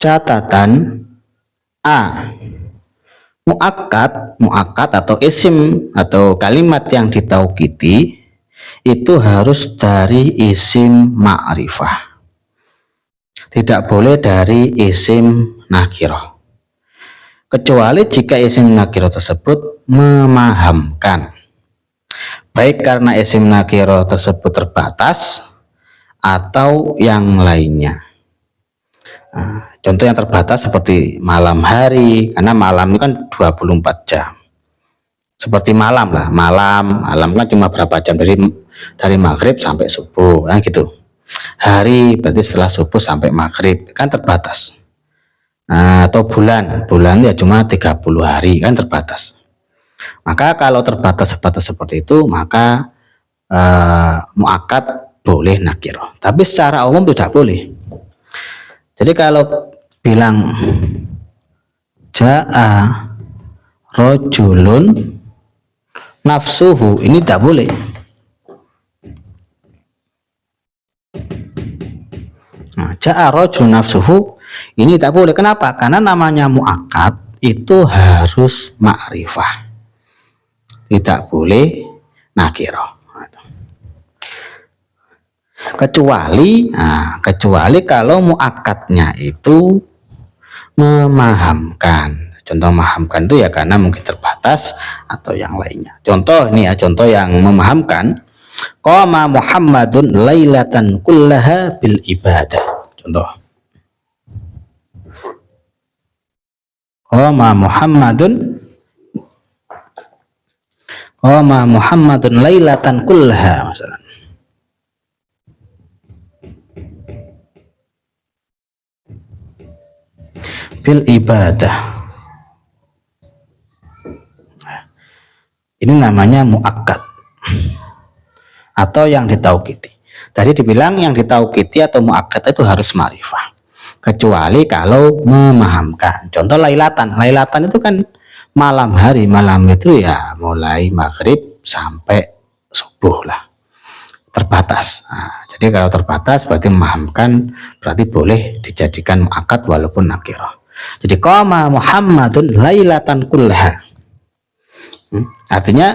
Catatan A. Muakkad atau isim atau kalimat yang ditaukiti itu harus dari isim ma'rifah, tidak boleh dari isim nakirah, kecuali jika isim nakirah tersebut memahamkan, baik karena isim nakirah tersebut terbatas atau yang lainnya. Contoh yang terbatas seperti malam hari, karena malam itu kan 24 jam. Seperti malam lah, malam kan cuma berapa jam, dari maghrib sampai subuh, kan gitu. Hari berarti setelah subuh sampai maghrib, kan terbatas. Atau bulan ya cuma 30 hari, kan terbatas. Maka kalau terbatas seperti itu, maka muakkad boleh nakirah, tapi secara umum tidak boleh. Jadi kalau bilang ja'a rojulun nafsuhu, ini tidak boleh. Ja'a rojulun nafsuhu, ini tak boleh. Kenapa? Karena namanya muakkad itu harus ma'rifah, tidak boleh nakirah. Kecuali kalau muakkadnya itu memahamkan. Contoh memahamkan itu ya karena mungkin terbatas atau yang lainnya. Contoh ini ya, contoh yang memahamkan, qama Muhammadun lailatan kullaha bil ibadah. Contoh, qama Muhammadun lailatan kullaha, misalnya. Bil ibadah, ini namanya muakkad atau yang ditaukiti. Tadi dibilang yang ditaukiti atau muakkad itu harus ma'rifah, kecuali kalau memahamkan. Contoh lailatan itu kan malam hari, malam itu ya mulai maghrib sampai subuh lah, terbatas. Jadi kalau terbatas berarti memahamkan, berarti boleh dijadikan muakkad walaupun nakirah. Jadi qama Muhammadun lailatan kullaha, artinya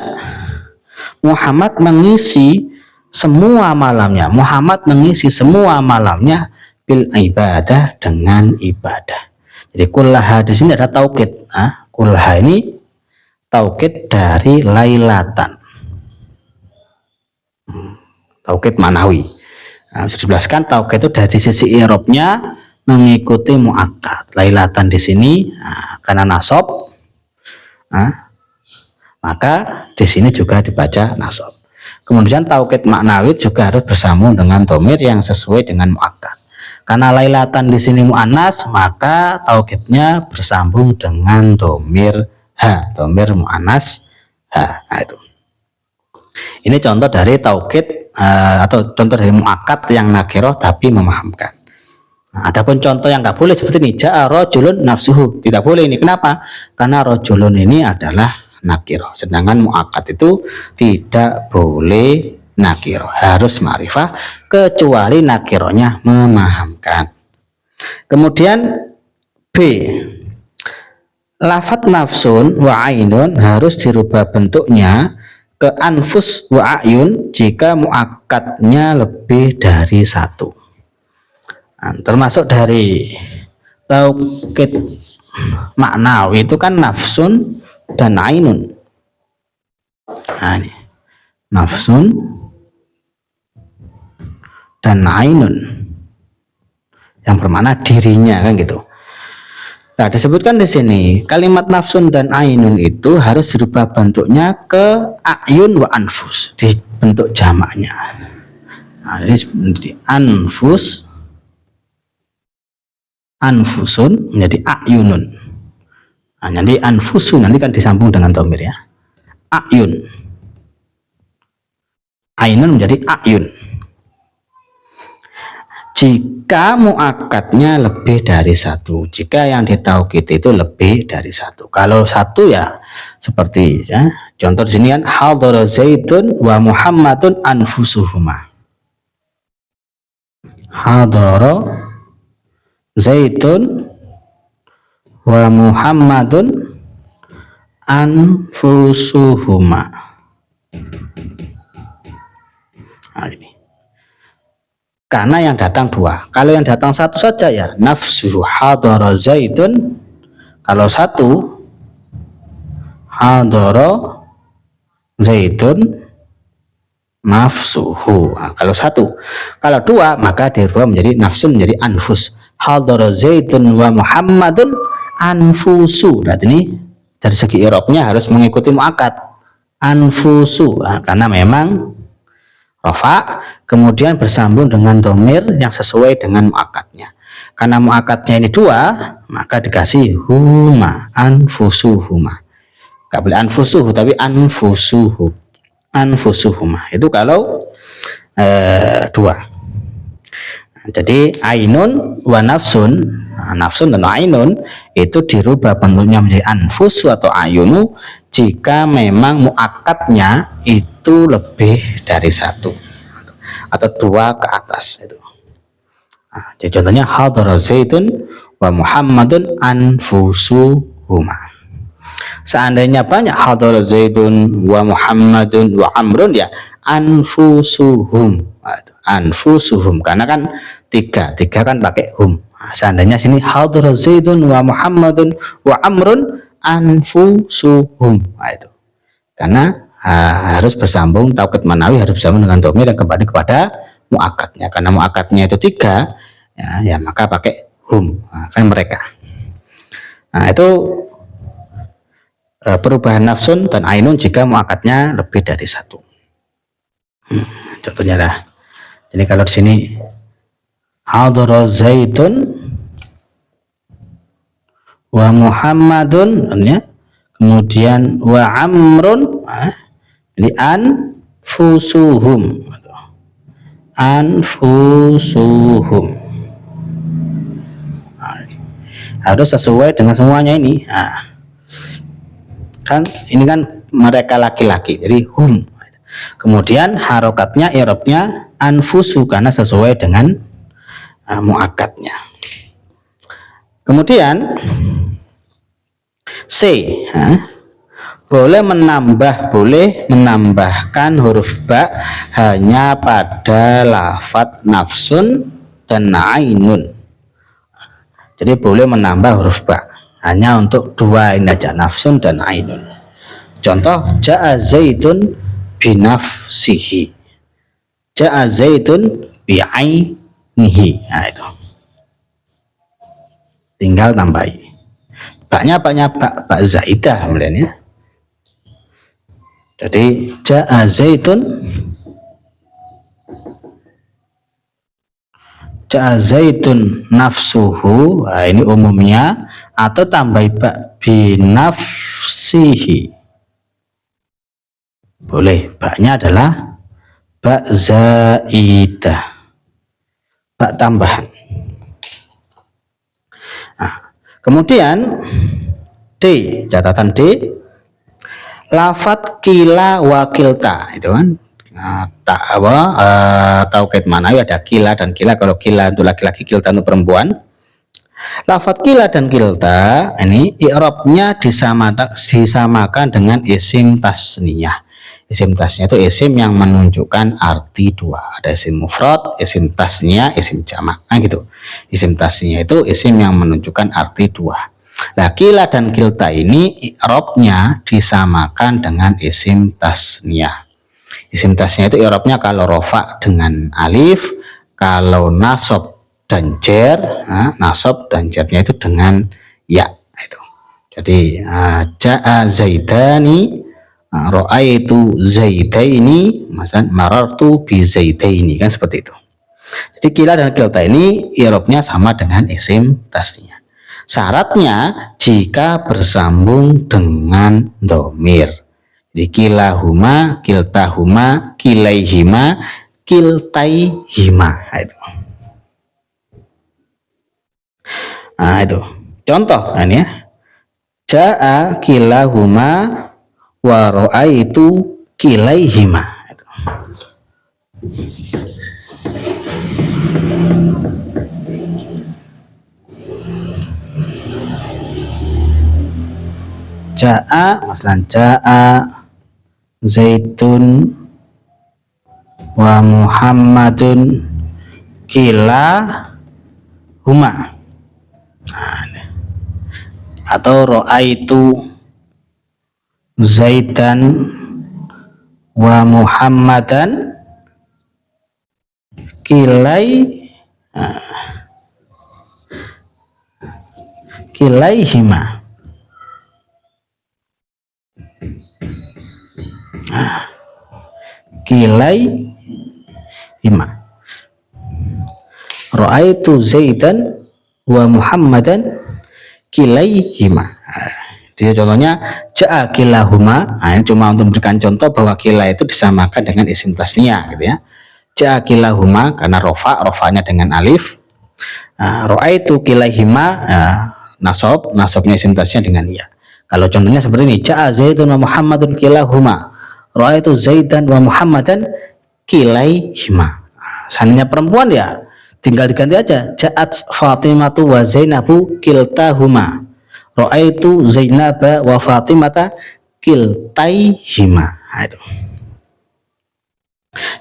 Muhammad mengisi semua malamnya. Muhammad mengisi semua malamnya bil ibadah, dengan ibadah. Jadi kullaha di sini ada taukid. Kullaha ini taukid dari lailatan, taukid manawi. Bisa dijelaskan taukid itu dari sisi i'rabnya mengikuti muakkad. Lailatan di sini karena nasab, maka di sini juga dibaca nasab. Kemudian taukid maknawi juga harus bersambung dengan dhamir yang sesuai dengan muakkad. Karena lailatan di sini muannas, maka taukidnya bersambung dengan dhamir ha, dhamir muannas ha. Itu. Ini contoh dari taukid atau contoh dari muakkad yang nakirah tapi memahamkan. Adapun contoh yang nggak boleh seperti ini, ja'a rajulun nafsuhu, tidak boleh ini. Kenapa? Karena rajulun ini adalah nakirah, sedangkan muakkad itu tidak boleh nakirah, harus ma'rifah, kecuali nakirahnya memahamkan. Kemudian B, lafadz nafsun wa ainun harus dirubah bentuknya ke anfus wa ayun jika muakkadnya lebih dari satu. Termasuk dari taukid maknawi itu kan nafsun dan ainun. Ini nafsun dan ainun yang bermakna dirinya, kan gitu. Nah, disebutkan di sini kalimat nafsun dan ainun itu harus dirubah bentuknya ke ayun wa anfus di bentuk jamaknya. Ini seperti anfus, anfusun menjadi ayunun. Nanti anfusun nanti kan disambung dengan dhamir ya. Ayun, ainun menjadi ayun jika muakkadnya lebih dari satu, jika yang ditaukid itu lebih dari satu. Kalau satu ya seperti ya, contoh di sini kan hadara zaidun wa muhammadun anfusuhuma. Hadara zaidun wa Muhammadun anfusuhuma. Nah, ini. Karena yang datang dua. Kalau yang datang satu saja ya nafsu hadara Zaidun. Kalau satu hadara Zaidun nafsuhu. Nah, kalau satu. Kalau dua maka dirubah menjadi nafsun, menjadi anfus. Hadara Zaidun wa Muhammadun anfusu. Nah, ini dari segi i'rabnya harus mengikuti muakkad anfusu. Nah, karena memang rafa kemudian bersambung dengan domir yang sesuai dengan muakkadnya. Karena muakkadnya ini dua, maka dikasih huma, anfusuhuma. Gak boleh anfusuhu, tapi anfusuhu, anfusuhuma. Itu kalau dua. Jadi ainun wa nafsun, nafsun dan ainun itu dirubah bentuknya menjadi anfusu atau ayunu jika memang muakkadnya itu lebih dari satu atau dua ke atas itu. Nah, jadi contohnya hadara Zaidun wa Muhammadun anfusuhuma. Seandainya banyak hadara Zaidun wa Muhammadun wa Amrun ya anfusuhum. Anfusuhum karena kan tiga kan pakai hum. Nah, seandainya sini hadara Zaidun wa Muhammadun wa Amrun anfusuhum. Nah, itu karena harus bersambung, taukid manawi harus bersambung dengan domir dan kembali kepada muakkadnya. Karena muakkadnya itu tiga ya maka pakai hum. Nah, kan mereka. Nah, itu perubahan nafsun dan ainun jika muakkadnya lebih dari satu. Contohnya lah. Jadi kalau di sini hadara Zaidun wa Muhammadun ya, kemudian wa Amrun, jadi anfusuhum, anfusuhum. Harus sesuai dengan semuanya ini. Kan ini kan mereka laki-laki, jadi hum. Kemudian harokatnya, i'rabnya anfusu karena sesuai dengan muakkadnya. Kemudian C, boleh menambahkan huruf ba hanya pada lafadz nafsun dan ainun. Jadi boleh menambah huruf ba hanya untuk dua ini aja, nafsun dan ainun. Contoh ja'a Zaidun binafsihi, ja'a Zaidun bi'ainihi. Nah, itu tinggal tambahi baknya bak zaidah kemudian ya. Jadi ja'a Zaidun nafsuhu. Nah, ini umumnya, atau tambahi bak binafsihi boleh. Baknya adalah bak zaidah, bak tambahan. Nah, kemudian D, catatan D, lafadz kila wakilta itu kan taukid manawi ada kila dan kila. Kalau kila untuk laki-laki, kilta untuk perempuan. Lafadz kila dan kilta ini i'rabnya disamakan dengan isim tasniyah. Isim tasniyah itu isim yang menunjukkan arti dua. Ada isim mufrad, isim tasniyah, isim jamak. Nah gitu. Isim tasniyah itu isim yang menunjukkan arti dua. Nah, kila dan kilta ini i'rabnya disamakan dengan isim tasniyah. Isim tasniyah itu i'rabnya kalau rofa dengan alif, kalau nasab dan jer, nasab dan jernya itu dengan ya. Itu. Jadi ja'a zaidani, ra'aitu zaidaini, masalan marartu bi zaidaini, kan seperti itu. Jadi kila dan kilta ini i'rabnya sama dengan isim tasniyah. Syaratnya jika bersambung dengan domir. Jadi kilahuma, kiltahuma, kilaihima, kiltaihima. Nah, itu contoh ini ya. Ja'a kilahuma wa ra'aitu kilaihima. Ja'a masalan ja'a Zaidun wa Muhammadun kila huma. Atau ra'aitu Zaidan wa Muhammadan kilaihima. Kilaihima. Ra'aitu Zaidan wa Muhammadan kilaihima. Jadi contohnya ja'a kilahuma. Ini cuma untuk memberikan contoh bahwa kila itu disamakan dengan isim tasnya gitu ya. Ja'a kilahuma karena rofanya dengan alif. Ra'aitu kilaihima nasabnya isim tasnya dengan ya. Kalau contohnya seperti ini, ja'a Zaidun wa Muhammadun kilahuma. Ra'aitu Zaidan wa Muhammadan kilaihima. Seandainya perempuan ya tinggal diganti aja, ja'at Fatimatu wa Zainabu kiltahuma. Ra'aitu Zainaba wa Fatimata kiltaihima. Nah, itu.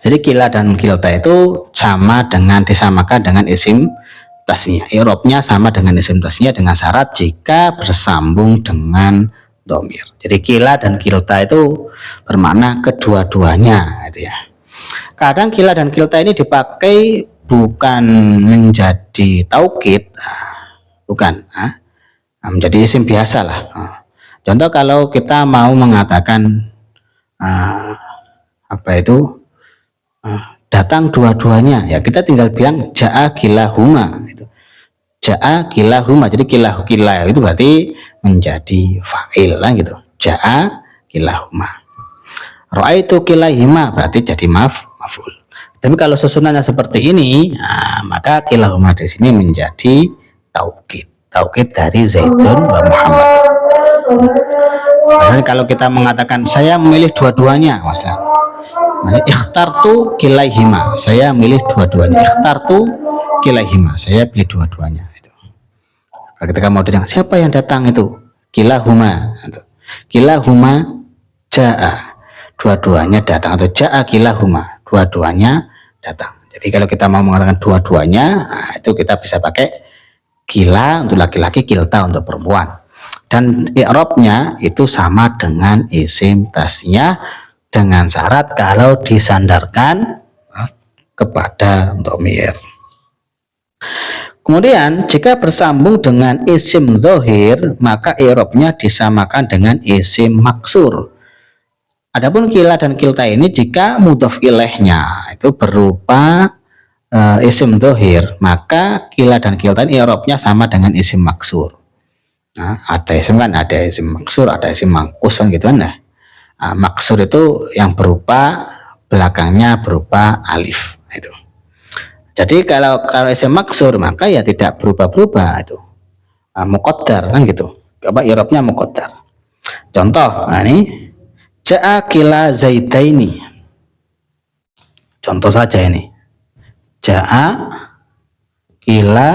Jadi kila dan kilta itu disamakan dengan isim tasnya. I'rabnya sama dengan isim tasnya dengan syarat jika bersambung dengan dhamir. Jadi kila dan kilta itu bermakna kedua-duanya gitu ya. Kadang kila dan kilta ini dipakai bukan menjadi taukid, bukan, menjadi isim biasa lah. Contoh kalau kita mau mengatakan datang dua-duanya, ya kita tinggal bilang ja'a kilahuma. Ja'a kilahuma, jadi kila itu berarti menjadi fa'il lah gitu. Ja'a kilahuma. Ra'aitu kilahima berarti jadi maf'ul. Tapi kalau susunannya seperti ini, maka kilahuma di sini menjadi taukid dari Zaidun wa Muhammad. Nah, kalau kita mengatakan saya memilih dua-duanya, masalah ikhtartu kilaihima, saya memilih dua-duanya. Ikhtartu kilaihima, saya pilih dua-duanya. Kalau ketika mau ditanya siapa yang datang itu, kilahuma. Kilahuma ja'a, dua-duanya datang, atau ja'a kilahuma, dua-duanya datang. Jadi kalau kita mau mengatakan dua-duanya, itu kita bisa pakai kila untuk laki-laki, kilta untuk perempuan. Dan i'rabnya itu sama dengan isim tasnya dengan syarat kalau disandarkan kepada dhamir. Kemudian jika bersambung dengan isim dhohir, maka i'rabnya disamakan dengan isim maksur. Adapun kila dan kilta ini jika mudhof ilaihnya itu berupa isim dhohir, maka kila dan kilta ini i'rabnya sama dengan isim maksur. Nah, ada isim maksur, ada isim mangkus kan gitu kan. Nah, maksur itu yang berupa belakangnya berupa alif itu. Jadi kalau isim maksur maka ya tidak berubah-berubah itu. Muqaddar kan gitu. I'rabnya muqaddar. Contoh, ini ja'a kila Zaidaini. Contoh saja ini. Ja'a kila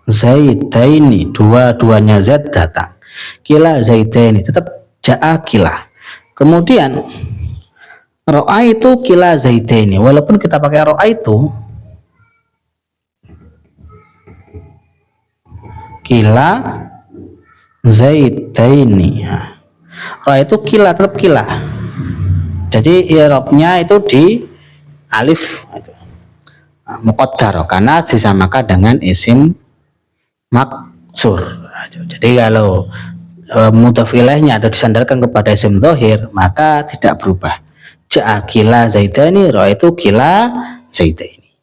Zaidaini, dua-duanya Z datang. Kila Zaidaini, tetap ja'a kila. Kemudian ra'aitu kila Zaidaini, walaupun kita pakai ra'aitu kila Zaidaini, ra'aitu kila, tetap kila. Jadi i'rabnya itu di alif itu. Muqaddar karena disamakan dengan isim maksur. Jadi kalau mudhof ilaihnya atau disandarkan kepada isim dhohir maka tidak berubah. Ja'a kila Zaidani, ra'aitu kila Zaidaini.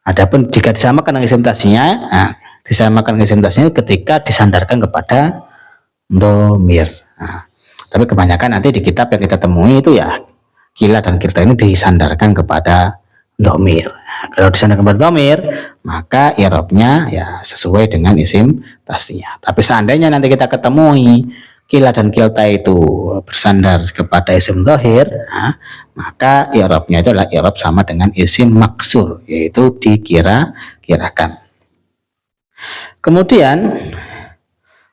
Adapun jika disamakan dengan isim tasnya, disamakan dengan isim tasnya ketika disandarkan kepada dhamir. Tapi kebanyakan nanti di kitab yang kita temui itu ya kila dan kilta ini disandarkan kepada dhamir. Kalau disandarkan kepada dhamir, maka i'rabnya ya sesuai dengan isim tasnya. Tapi seandainya nanti kita ketemui kila dan kilta itu bersandar kepada isim dhahir, maka i'rabnya itu adalah i'rab sama dengan isim maksur, yaitu dikira-kirakan. Kemudian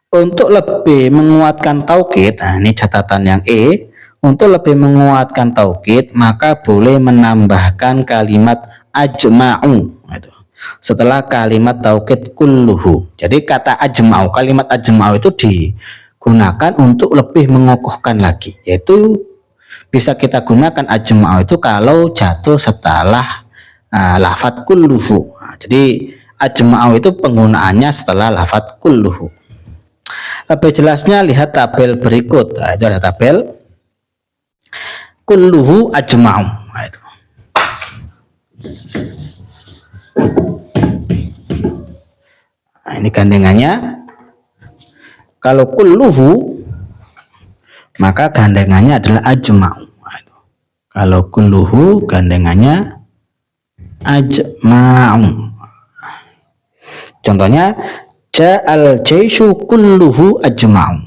Untuk lebih menguatkan taukid, nah ini catatan yang E, untuk lebih menguatkan taukid maka boleh menambahkan kalimat ajma'u itu setelah kalimat taukid kulluhu. Jadi kata ajma'u, kalimat ajma'u itu digunakan untuk lebih mengokohkan lagi, yaitu bisa kita gunakan ajma'u itu kalau jatuh setelah lafadz kulluhu. Jadi ajma'u itu penggunaannya setelah lafadz kulluhu. Lebih jelasnya lihat tabel berikut. Nah, itu ada tabel kulluhu ajma'u. Nah, itu. Nah, ini gandengannya. Kalau kulluhu maka gandengannya adalah ajma'u. Nah, itu. Kalau kulluhu gandengannya ajma'u. Contohnya ja'al jaishu kulluhu ajma'u.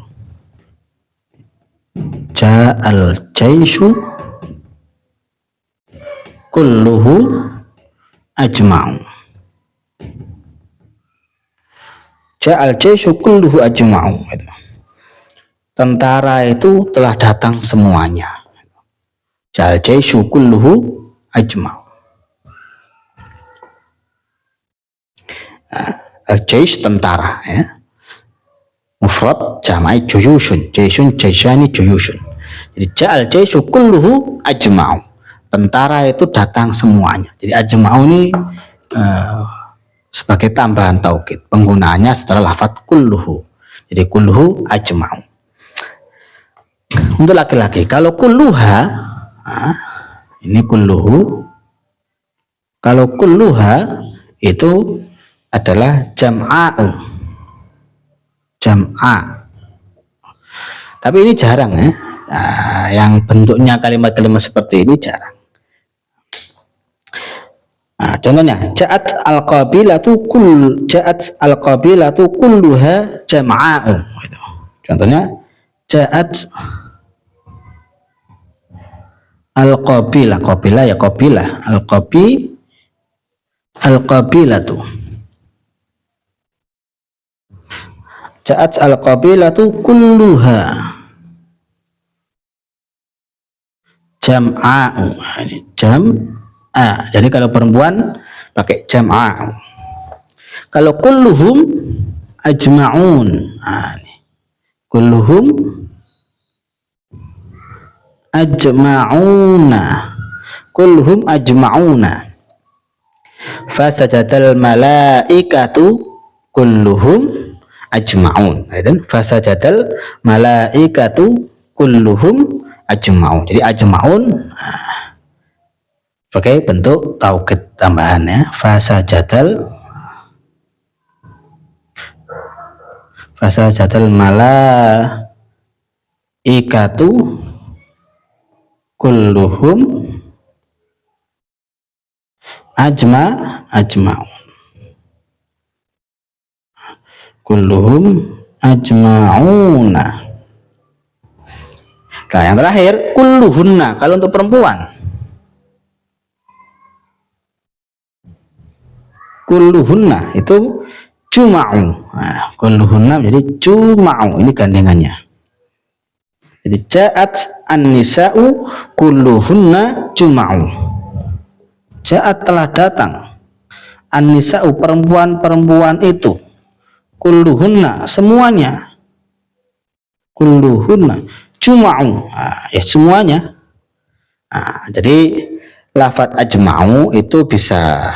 Ja'al jaishu kulluhu ajma'u. Ja'al jaishu kulluhu ajma'u. Tentara itu telah datang semuanya. Ja'al jaishu kulluhu ajma'u. Al-jaish tentara ya. Mufrad jama'i juyushun, jaisun jaishani juyushun. Jadi ja'al jaishu kulluhu ajma'u. Tentara itu datang semuanya. Jadi ajma'u ini sebagai tambahan taukid, penggunaannya setelah lafadz kulluhu. Jadi kulluhu ajma'u. Untuk laki-laki, kalau kulluha, ini kulluhu. Kalau kulluha itu adalah jam'a'u. Jam'a. Tapi ini jarang ya. Yang bentuknya kalimat-kalimat seperti ini jarang. Contohnya ja'at al-qabilatu kulluha jam'a'u. Contohnya ja'at al-qabilah, qabilah ya qabilah, al-qabilatu. Ja'at al-qabilatu kulluha jam'a'u. Jam'a. Jadi kalau perempuan pakai jam'a'u. Kalau kulluhum ajma'un. Kulluhum ajma'una. Kulluhum ajma'una. Fasajadal malaikatu kulluhum ajma'un. Fasajadal malaikatu kulluhum ajma'un. Jadi ajma'un sebagai bentuk taukid tambahan ya. Fasajadal malaikatu kulluhum ajma'un. Kulluhum ajma'una. Nah, yang terakhir kulluhunna kalau untuk perempuan. Kulluhunna itu juma'u. Nah, kulluhunna menjadi juma'u. Ini gandengannya. Jadi ja'at an-nisa'u kulluhunna juma'u. Ja'at telah datang. An-nisa'u perempuan-perempuan itu. Kulluhunna semuanya. Kulluhunna juma'u. Ya semuanya. Jadi lafadz ajma'u itu bisa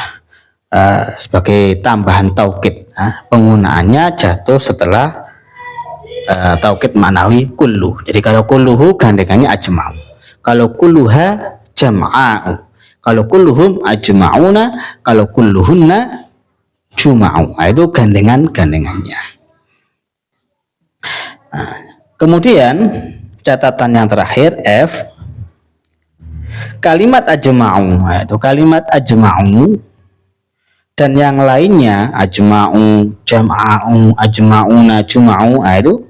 sebagai tambahan taukid. Penggunaannya jatuh setelah taukid ma'nawi kullu. Jadi kalau kulluhu gandengannya ajma'u. Kalau kulluha jam'a'u. Kalau kulluhum ajma'una. Kalau kulluhunna juma'u. Itu gandengannya. Kemudian catatan yang terakhir F, kalimat ajma'u. Itu kalimat ajma'u dan yang lainnya ajma'u, jam'a'u, ajma'una, juma'u. Itu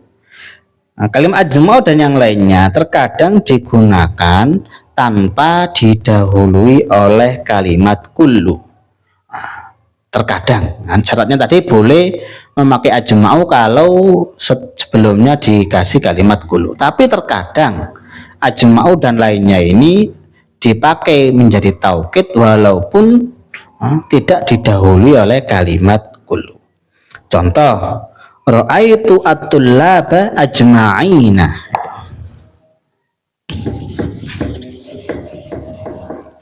kalimat ajma'u dan yang lainnya terkadang digunakan tanpa didahului oleh kalimat kullu. terkadang. Nah, syaratnya tadi boleh memakai ajma'u kalau sebelumnya dikasih kalimat kullu. Tapi terkadang ajma'u dan lainnya ini dipakai menjadi taukid walaupun tidak didahului oleh kalimat kullu. Contoh, ra'aitu at-tullaba ajma'ina.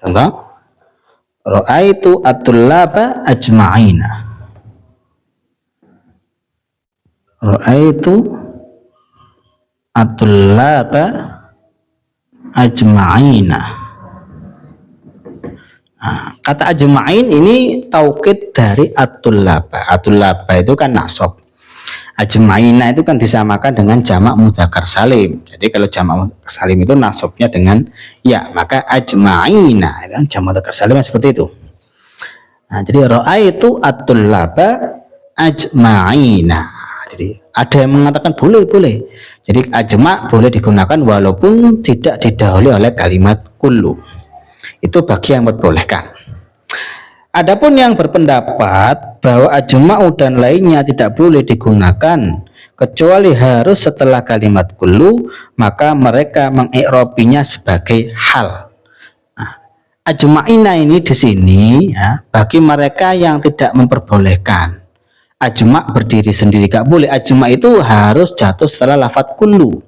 Contoh, ra'aitu at-tullaba ajma'ina. Ra'aitu at-tullaba ajma'ina. Nah, kata ajma'in ini taukid dari at-tullaba. At-tullaba itu kan nasab. Ajma'ina itu kan disamakan dengan jamak mudzakkar salim. Jadi kalau jamak mudzakkar salim itu nasabnya dengan ya, maka ajma'ina itu kan jamak mudzakkar salim seperti itu. Nah, jadi ra'aitu at-tullaba ajma'ina. Jadi ada yang mengatakan boleh. Jadi ajma' boleh digunakan walaupun tidak didahului oleh kalimat kullu. Itu bagi yang memperbolehkan. Adapun yang berpendapat bahwa ajma'u dan lainnya tidak boleh digunakan kecuali harus setelah kalimat kullu, maka mereka mengi'rabinya sebagai hal. Nah, ajma'ina ini di sini ya, bagi mereka yang tidak memperbolehkan ajma' berdiri sendiri, gak boleh. Ajma' itu harus jatuh setelah lafadz kullu.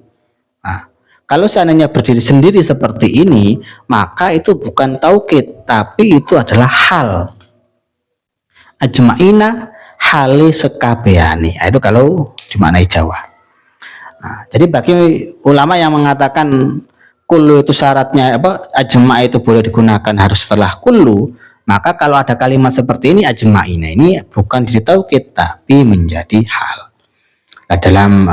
Nah, kalau seandainya berdiri sendiri seperti ini, maka itu bukan taukid, tapi itu adalah hal. Ajma'ina hali sekabehane. Nah, itu kalau dimaknai Jawa. Nah, jadi bagi ulama yang mengatakan kullu itu syaratnya ajma' itu boleh digunakan harus setelah kullu, maka kalau ada kalimat seperti ini ajma'ina ini bukan jadi taukid tapi menjadi hal. Nah, dalam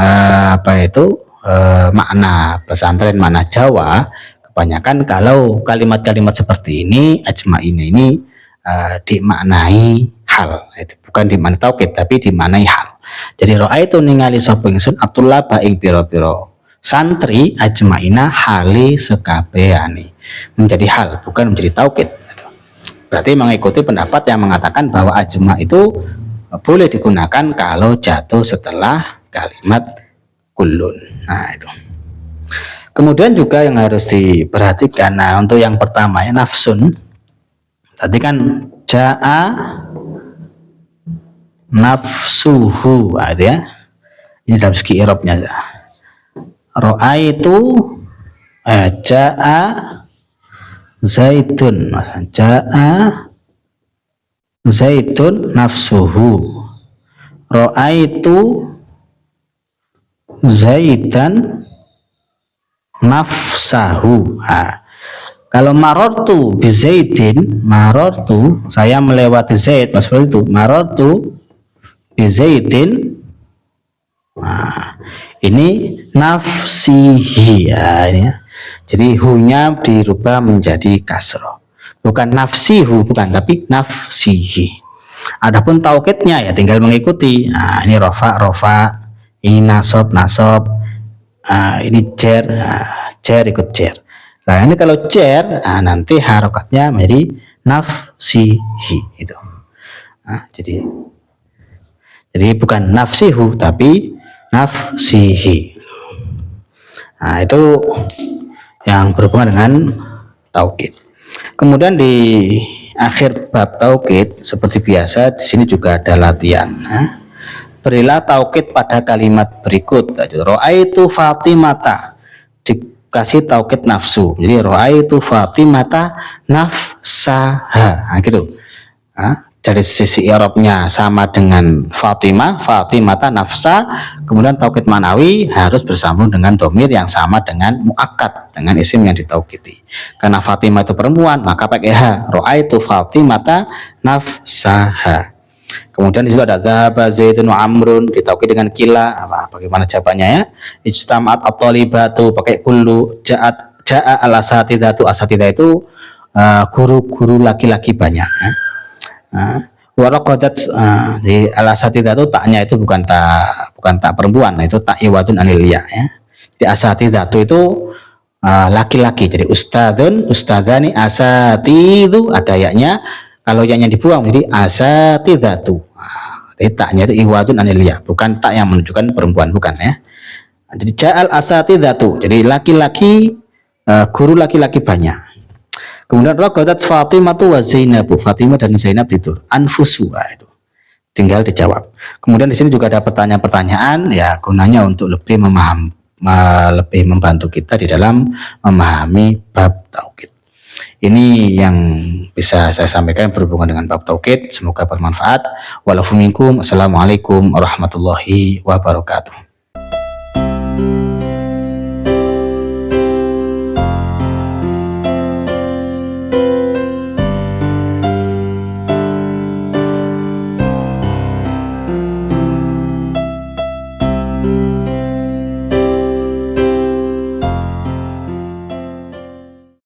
makna pesantren, makna Jawa, kebanyakan kalau kalimat-kalimat seperti ini ajma'ina ini dimaknai hal. Itu bukan dimaknai taukid tapi dimaknai hal. Jadi ra'aitu ningali sapa ingsun at-tullaba ing pira-pira santri ajma'ina hali sekabehane, menjadi hal bukan menjadi taukid. Berarti mengikuti pendapat yang mengatakan bahwa ajma' itu boleh digunakan kalau jatuh setelah kalimat kullun. Nah, itu. Kemudian juga yang harus diperhatikan, nah untuk yang pertama ya nafsun. Tadi kan ja'a nafsuhu, itu ya. Ini dalam segi i'rabnya. Ra'aitu ja'a Zaidun, ja'a Zaidun nafsuhu, ra'aitu Zaidan nafsahu. Nah, kalau marortu bi Zaidin, marortu saya melewati Zaid, seperti itu. Marortu bi Zaidin. Nah, ini nafsihi ya, ini ya. Jadi hunya dirubah menjadi kasroh, bukan nafsihu, bukan, tapi nafsihi. Adapun taukidnya ya tinggal mengikuti. Nah, ini rofa, ini nasob, ini jer, jer ikut jer. Nah, ini kalau jer, nanti harokatnya menjadi nafsihi itu. Nah, jadi bukan nafsihu tapi nafsihi. Nah, itu yang berhubungan dengan taukid. Kemudian di akhir bab taukid seperti biasa di sini juga ada latihan. Berilah taukid pada kalimat berikut. Ra'aitu Fatimata, dikasih taukid nafsu. Jadi ra'aitu Fatimata nafsaha. Nah, gitu. Dari sisi i'rabnya sama dengan Fatimah, Fatimata nafsa, kemudian taukid manawi harus bersambung dengan domir yang sama dengan muakkad, dengan isim yang ditaukidi. Karena Fatimah itu perempuan, maka pakai ha, ra'aitu Fatimata nafsaha. Kemudian di situ ada dzahaba Zaidun wa Amrun, ditaukid dengan kila. Bagaimana jawabannya ya? Ijtama'at at-talibatu, pakai kullu. Ja'a al-asatidatu, asatidah itu guru-guru laki-laki banyak. Waraqadat, di al-asatidah itu taknya itu bukan tak perempuan, itu tak iwadun anil ya. Di asatidah itu laki-laki. Jadi ustadzun, ustadzani, asatidu ada yaknya, Kalau yang dibuang menjadi asatidatu. Jadi taknya itu iwadun anil ya, bukan tak yang menunjukkan perempuan, bukan ya. Jadi ja'al asatidatu, jadi laki-laki, guru laki-laki banyak. Kemudian raqadat Fatimah wa Zainab, Fatimah dan Zainab tidur. Anfusuha itu tinggal dijawab. Kemudian di sini juga ada pertanyaan-pertanyaan, ya gunanya untuk lebih lebih membantu kita di dalam memahami bab tauhid. Ini yang bisa saya sampaikan berhubungan dengan bab tauhid. Semoga bermanfaat. Assalamualaikum warahmatullahi wabarakatuh.